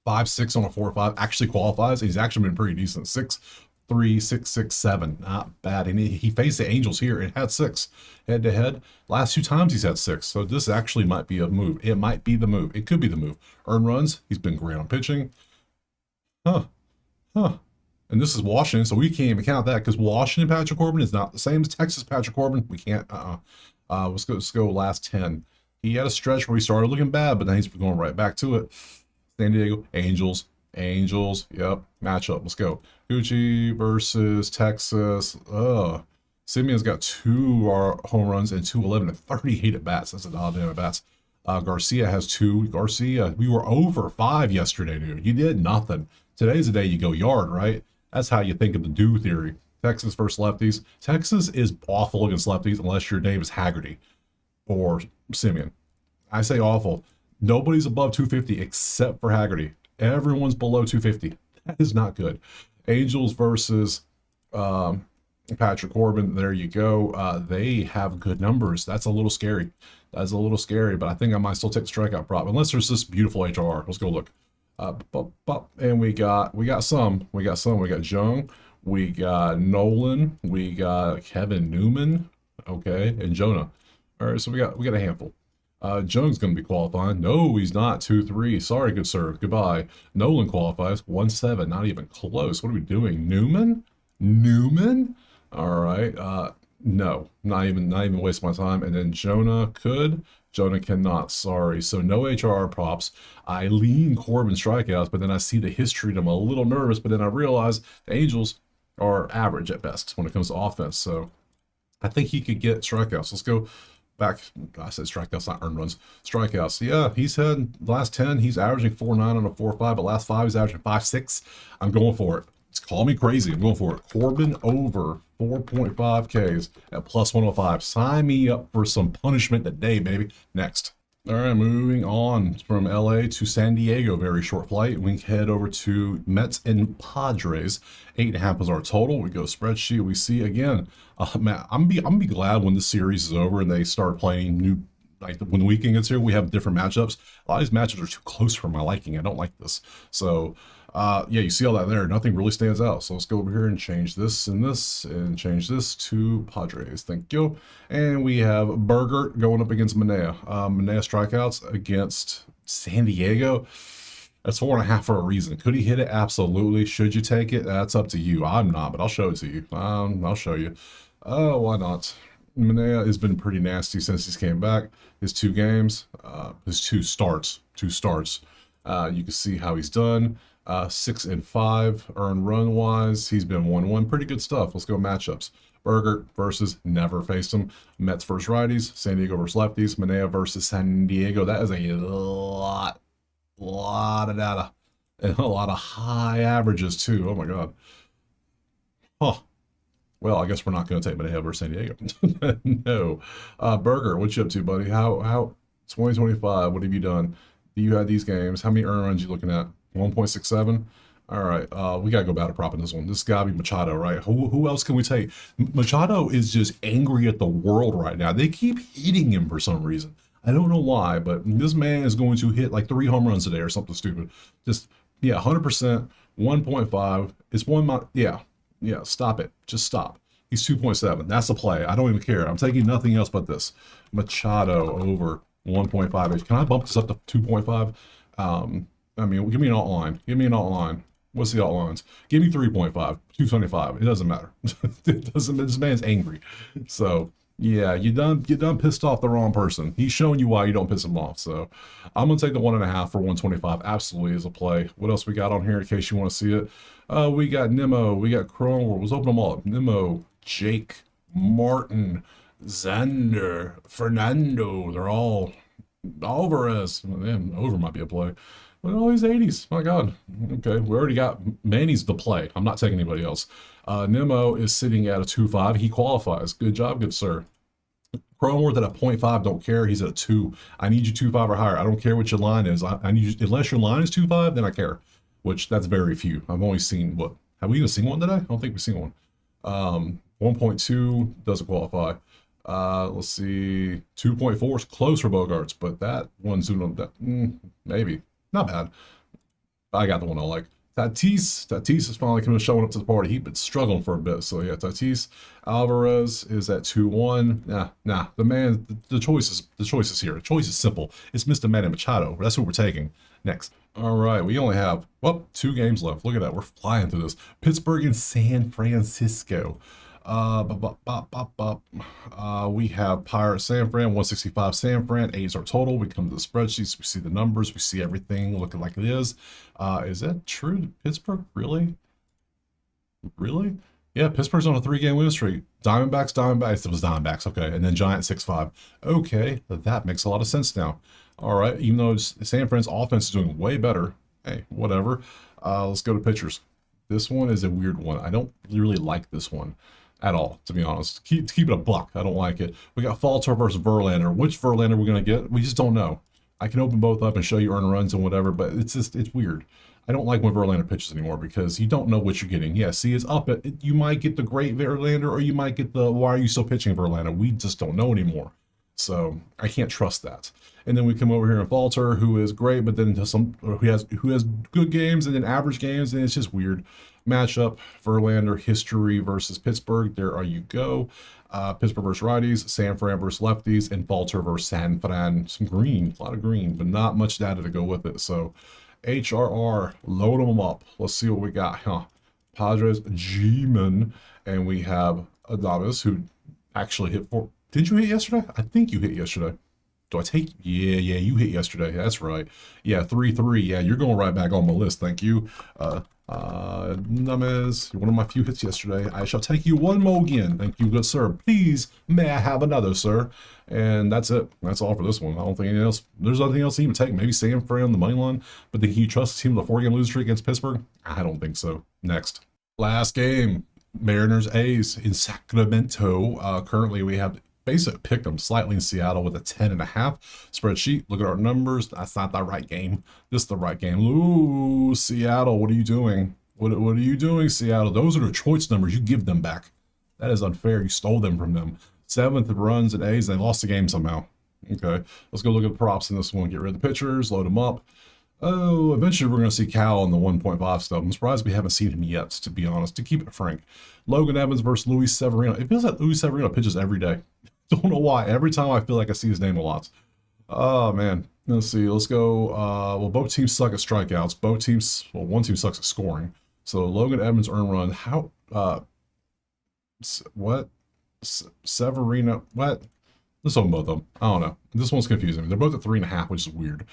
5.6 on a 4.5 actually qualifies. He's actually been pretty decent. 6.3, 6.6, not bad. And he faced the Angels here and had 6 head to head. Last 2 times he's had 6, so this actually might be a move. It might be the move. It could be the move. Earned runs. He's been great on pitching. And this is Washington, so we can't even count that because Washington Patrick Corbin is not the same as Texas Patrick Corbin. We can't. Let's go last 10. He had a stretch where he started looking bad, but then he's going right back to it. San Diego Angels. Yep, matchup. Let's go. Gucci versus Texas. Simeon's got 2 home runs and 211 and 38 at bats. That's an odd damn at bats. Garcia has 2. Garcia, we were over 5 yesterday, dude. You did nothing. Today's the day you go yard, right? That's how you think of the do theory. Texas versus lefties. Texas is awful against lefties unless your name is Haggerty or Simeon. I say awful. Nobody's above 250 except for Haggerty. Everyone's below 250. That is not good. Angels versus Patrick Corbin. There you go. They have good numbers. That's a little scary. That's a little scary, but I think I might still take the strikeout prop unless there's this beautiful HR. Let's go look. And we got some. We got Jung. We got Nolan. We got Kevin Newman. Okay, and Jonah. All right, so we got a handful. Jung's going to be qualifying. No, he's not. 2-3. Sorry, good sir. Goodbye. Nolan qualifies. 1-7. Not even close. What are we doing? Newman? All right. No, not even waste my time. And then Jonah could. Jonah cannot. Sorry. So no HR props. I lean Corbin strikeouts, but then I see the history and I'm a little nervous, but then I realize the Angels are average at best when it comes to offense. So I think he could get strikeouts. Let's go back. I said strikeouts, not earned runs. Strikeouts. Yeah, he's had the last 10. He's averaging 4.9 on a 4.5, but last 5 he's averaging 5.6. I'm going for it. Call me crazy. I'm going for it. Corbin over 4.5 Ks at plus 105. Sign me up for some punishment today, baby. Next. All right, moving on from LA to San Diego. Very short flight. We head over to Mets and Padres. 8.5 is our total. We go spreadsheet. We see again. Man, I'm gonna be glad when the series is over and they start playing new. Like when the weekend gets here, we have different matchups. A lot of these matchups are too close for my liking. I don't like this. So, yeah, you see all that there. Nothing really stands out. So let's go over here and change this and change this to Padres. Thank you. And we have Burgert going up against Manea. Manea strikeouts against San Diego. That's 4.5 for a reason. Could he hit it? Absolutely. Should you take it? That's up to you. I'm not, but I'll show it to you. I'll show you. Oh, why not? Manea has been pretty nasty since he's came back. His 2 games, his 2 starts. You can see how he's done. 6 and 5 earned run wise. He's been 1-1. Pretty good stuff. Let's go matchups. Burger versus never faced him. Mets versus righties. San Diego versus lefties. Manea versus San Diego. That is a lot of data and a lot of high averages too. Oh my god. Huh. Well, I guess we're not going to take Manea versus San Diego. No. Burger, what you up to, buddy? How 2025? What have you done? You had these games. How many earned runs you looking at? 1.67. All right, we gotta go batter prop in this one. This gotta be Machado, right? Who else can we take? Machado is just angry at the world right now. They keep hitting him for some reason. I don't know why, but this man is going to hit like 3 home runs today or something stupid. Just yeah, 100%, 1.5. It's yeah. Stop it. Just stop. He's 2.7. That's the play. I don't even care. I'm taking nothing else but this. Machado over 1.5. Can I bump this up to 2.5? I mean, give me an alt line. Give me an alt line. What's the alt lines? Give me 3.5, 225. It doesn't matter. It doesn't. This man's angry. So yeah, you done pissed off the wrong person. He's showing you why you don't piss him off. So I'm gonna take the 1.5 for 125. Absolutely is a play. What else we got on here in case you want to see it? We got Nemo. We got Chrome. Let's open them all up. Nemo, Jake, Martin, Xander, Fernando. They're all Alvarez. Man, over might be a play. Look at all these 80s. My God. Okay, we already got Manny's the play. I'm not taking anybody else. Nemo is sitting at a 2.5. He qualifies. Good job, good sir. Cronenworth at a 0.5. Don't care. He's at a 2. I need you 2.5 or higher. I don't care what your line is. I need you, unless your line is 2.5, then I care. Which that's very few. I've only seen what? Have we even seen one today? I don't think we've seen one. 1.2 doesn't qualify. Let's see. 2.4 is close for Bogarts, but that one's doing that. Maybe. Not bad. I got the one I like. Tatis is finally coming showing up to the party. He's been struggling for a bit. So yeah, Tatis. Alvarez is at 2-1. Nah. The man, the choice is here. The choice is simple. It's Mr. Manny Machado. That's who we're taking next. All right, we only have 2 games left. Look at that. We're flying through this. Pittsburgh and San Francisco. We have Pirates San Fran, 165 San Fran, 8 is our total. We come to the spreadsheets, we see the numbers, we see everything looking like it is. Is that true? Pittsburgh? Really? Yeah, Pittsburgh's on a 3-game win streak. Diamondbacks. It was Diamondbacks, okay. And then Giants 6-5. Okay, that makes a lot of sense now. All right, even though San Fran's offense is doing way better, hey, whatever. Let's go to pitchers. This one is a weird one. I don't really like this one at all, to be honest. Keep it a buck. I don't like it. We got Falter versus Verlander. Which Verlander we're going to get? We just don't know. I can open both up and show you earned runs and whatever, but it's weird. I don't like when Verlander pitches anymore because you don't know what you're getting. Yeah, see, it's up. You might get the great Verlander or you might get the why are you still pitching Verlander? We just don't know anymore. So I can't trust that. And then we come over here and Falter, who is great, but then who has good games and then average games, and it's just weird. Matchup: Verlander history versus Pittsburgh. There you go. Pittsburgh versus righties, San Fran versus lefties, and Falter versus San Fran. Some green, a lot of green, but not much data to go with it. So HRR, load them up. Let's see what we got. Padres, G-Man, and we have Adames, who actually hit 4. Did you hit yesterday? I think you hit yesterday. Do I take? Yeah, you hit yesterday. That's right. Yeah, 3-3. Yeah, you're going right back on my list. Thank you. Numbers, one of my few hits yesterday. I shall take you one more again. Thank you, good sir. Please, may I have another, sir? And that's it. That's all for this one. I don't think anything else. There's nothing else to even take. Maybe San Fran, the money line. But can you trust the team with a 4-game losing streak against Pittsburgh? I don't think so. Next. Last game. Mariners A's in Sacramento. Currently, we have basically picked them slightly in Seattle with a 10.5 spreadsheet. Look at our numbers. That's not the right game. This is the right game. Ooh, Seattle, what are you doing? What are you doing, Seattle? Those are the choice numbers. You give them back. That is unfair. You stole them from them. 7th runs and A's. They lost the game somehow. Okay, let's go look at the props in this one. Get rid of the pitchers. Load them up. Oh, eventually we're going to see Cal on the 1.5 stuff. I'm surprised we haven't seen him yet, to be honest, to keep it frank. Logan Evans versus Luis Severino. It feels like Luis Severino pitches every day. Don't know why. Every time I feel like I see his name a lot. Oh, man. Let's see. Let's go. Well, both teams suck at strikeouts. One team sucks at scoring. So Logan Evans earned run. How? What? Severino? What? Let's open both of them. I don't know. This one's confusing. They're both at 3.5, which is weird.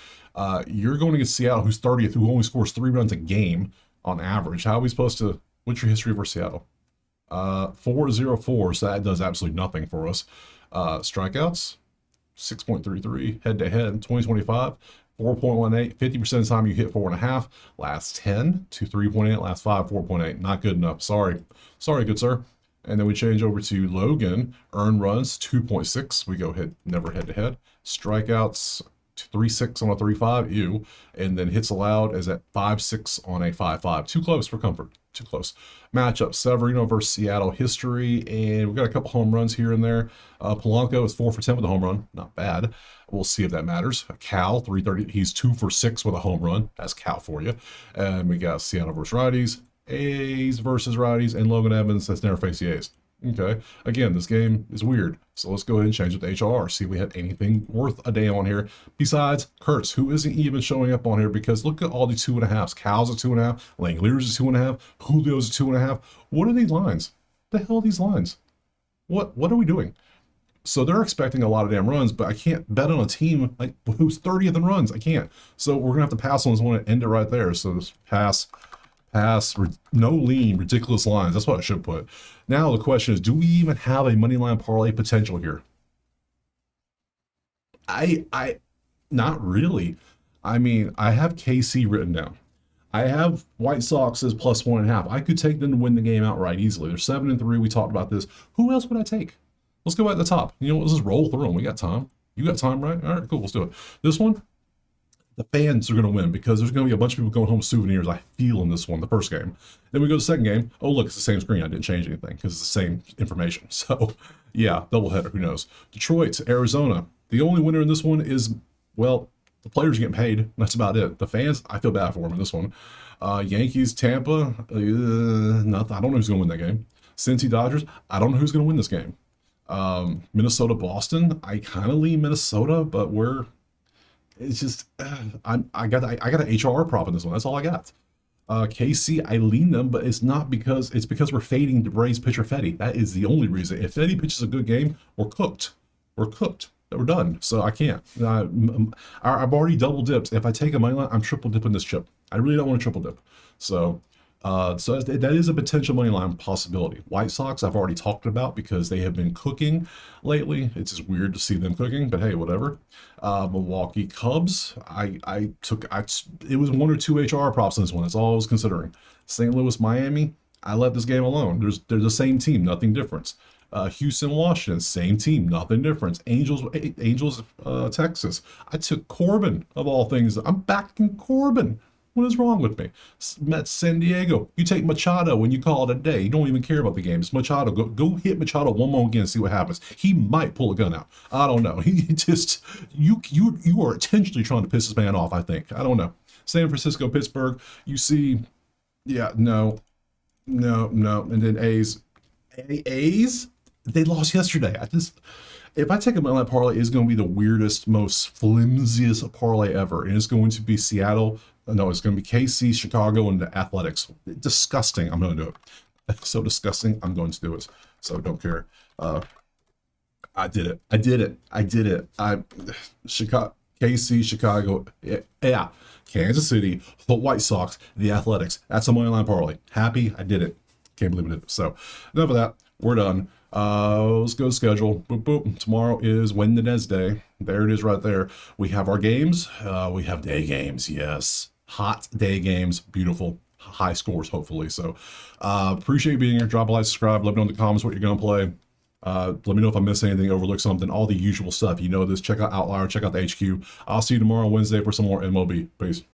You're going against Seattle, who's 30th, who only scores 3 runs a game on average. How are we supposed to? What's your history versus Seattle? 4.04, so that does absolutely nothing for us. Strikeouts, 6.33. Head-to-head, 2025, 4.18. 50% of the time you hit 4.5. Last 10 to 3.8. Last 5, 4.8. Not good enough. Sorry, good sir. And then we change over to Logan. Earned runs, 2.6. We go never head-to-head. Strikeouts, 3-6 on a 3-5, ew. And then hits allowed is at 5-6 on a 5-5. Too close for comfort. Too close. Matchup, Severino versus Seattle history, and we've got a couple home runs here and there. Polanco is 4 for 10 with a home run. Not bad. We'll see if that matters. Cal, 330. He's 2 for 6 with a home run. That's Cal for you. And we got Seattle versus righties, A's versus righties, and Logan Evans that's never faced the A's. Okay. Again, this game is weird. So let's go ahead and change it to HRR. See if we have anything worth a damn on here. Besides Kurtz, who isn't even showing up on here because look at all the 2.5s. Cal's a 2.5. Langlear's a 2.5. Julio's a 2.5. What are these lines? The hell are these lines? What are we doing? So they're expecting a lot of damn runs, but I can't bet on a team like who's 30th in runs. I can't. So we're gonna have to pass on this one and end it right there. So this pass, no lean, ridiculous lines. That's what I should put. Now the question is, do we even have a money line parlay potential here? Not really. I mean, I have KC written down. I have White Sox as +1.5. I could take them to win the game outright easily. They're 7-3. We talked about this. Who else would I take? Let's go at the top. You know what? Let's just roll through them. We got time. You got time, right? All right, cool. Let's do it. This one, the fans are going to win because there's going to be a bunch of people going home with souvenirs. I feel in this one, the first game. Then we go to the second game. Oh, look, it's the same screen. I didn't change anything because it's the same information. So, yeah, doubleheader. Who knows? Detroit, Arizona. The only winner in this one is, well, the players getting paid. That's about it. The fans, I feel bad for them in this one. Yankees, Tampa. Nothing. I don't know who's going to win that game. Cincy, Dodgers. I don't know who's going to win this game. Minnesota, Boston. I kind of lean Minnesota, but it's just I got an HRR prop in this one. That's all I got. KC, I lean them, but it's because we're fading DeBray's pitcher Fetty. That is the only reason. If Fetty pitches a good game, we're cooked. We're cooked. We're done. So I can't. I've already double dipped. If I take a money line, I'm triple dipping this chip. I really don't want to triple dip. So that is a potential money line possibility. White Sox, I've already talked about because they have been cooking lately. It's just weird to see them cooking, but hey, whatever. Milwaukee Cubs, it was 1 or 2 HR props in this one. That's all I was considering. St. Louis, Miami, I let this game alone. They're the same team, nothing different. Houston, Washington, same team, nothing different. Angels, Texas. I took Corbin of all things. I'm backing Corbin. What is wrong with me? Mets, San Diego. You take Machado when you call it a day. You don't even care about the game. It's Machado. Go hit Machado one more again and see what happens. He might pull a gun out. I don't know. He just you are intentionally trying to piss this man off, I think. I don't know. San Francisco, Pittsburgh. You see, yeah, no. And then A's. They lost yesterday. If I take a money line parlay, it's going to be the weirdest, most flimsiest parlay ever. And it's going to be Seattle. No, it's going to be KC, Chicago, and the Athletics. Disgusting. I'm going to do it. So disgusting. I'm going to do it. So don't care. I did it. Chicago, KC, Chicago. Yeah. Kansas City, the White Sox, the Athletics. That's a money line parlay. Happy. I did it. Can't believe I did it. So enough of that. We're done. Let's go to schedule. Boop, boop. Tomorrow is Wednesday. There it is right there. We have our games. We have day games. Yes. Hot day games. Beautiful. High scores, hopefully. So appreciate you being here. Drop a like, subscribe. Let me know in the comments what you're going to play. Let me know if I missed anything, overlooked something, all the usual stuff. You know this. Check out Outlier. Check out the HQ. I'll see you tomorrow, Wednesday, for some more MLB. Peace.